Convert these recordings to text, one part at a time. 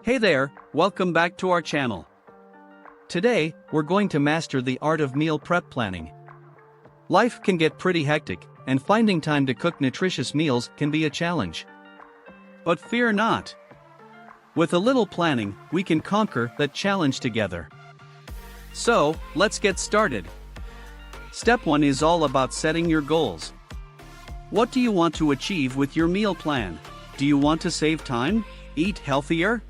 Hey there, welcome back to our channel. Today, we're going to master the art of meal prep planning. Life can get pretty hectic, and finding time to cook nutritious meals can be a challenge. But fear not. With a little planning, we can conquer that challenge together. So, let's get started. Step 1 is all about setting your goals. What do you want to achieve with your meal plan? Do you want to save time? Eat healthier?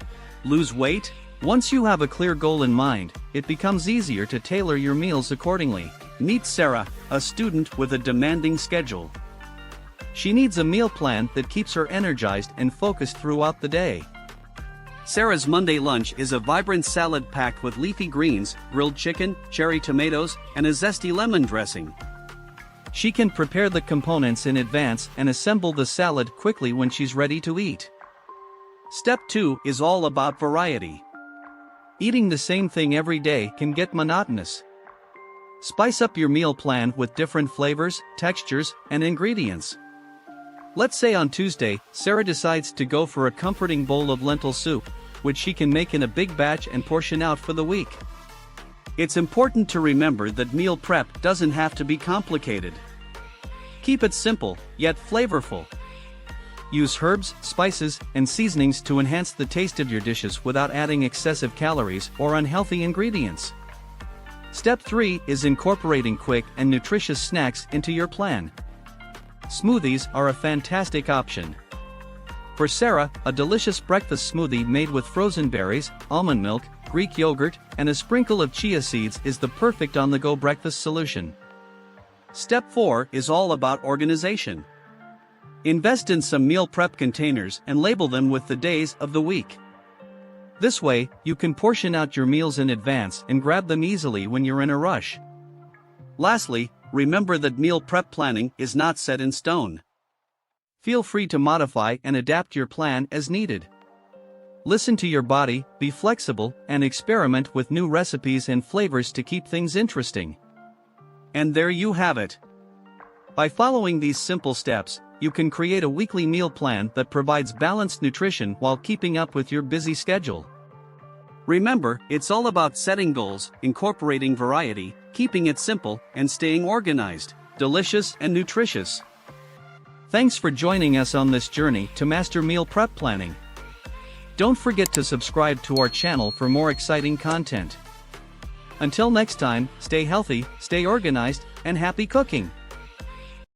Lose weight? Once you have a clear goal in mind, it becomes easier to tailor your meals accordingly. Meet Sarah, a student with a demanding schedule. She needs a meal plan that keeps her energized and focused throughout the day. Sarah's Monday lunch is a vibrant salad packed with leafy greens, grilled chicken, cherry tomatoes, and a zesty lemon dressing. She can prepare the components in advance and assemble the salad quickly when she's ready to eat. Step 2 is all about variety. Eating the same thing every day can get monotonous. Spice up your meal plan with different flavors, textures, and ingredients. Let's say on Tuesday, Sarah decides to go for a comforting bowl of lentil soup, which she can make in a big batch and portion out for the week. It's important to remember that meal prep doesn't have to be complicated. Keep it simple, yet flavorful. Use herbs, spices, and seasonings to enhance the taste of your dishes without adding excessive calories or unhealthy ingredients. Step 3 is incorporating quick and nutritious snacks into your plan. Smoothies are a fantastic option. For Sarah, a delicious breakfast smoothie made with frozen berries, almond milk, Greek yogurt, and a sprinkle of chia seeds is the perfect on-the-go breakfast solution. Step 4 is all about organization. Invest in some meal prep containers and label them with the days of the week. This way, you can portion out your meals in advance and grab them easily when you're in a rush. Lastly, remember that meal prep planning is not set in stone. Feel free to modify and adapt your plan as needed. Listen to your body, be flexible, and experiment with new recipes and flavors to keep things interesting. And there you have it. By following these simple steps, you can create a weekly meal plan that provides balanced nutrition while keeping up with your busy schedule. Remember, it's all about setting goals, incorporating variety, keeping it simple, and staying organized, delicious and nutritious. Thanks for joining us on this journey to master meal prep planning. Don't forget to subscribe to our channel for more exciting content. Until next time, stay healthy, stay organized, and happy cooking!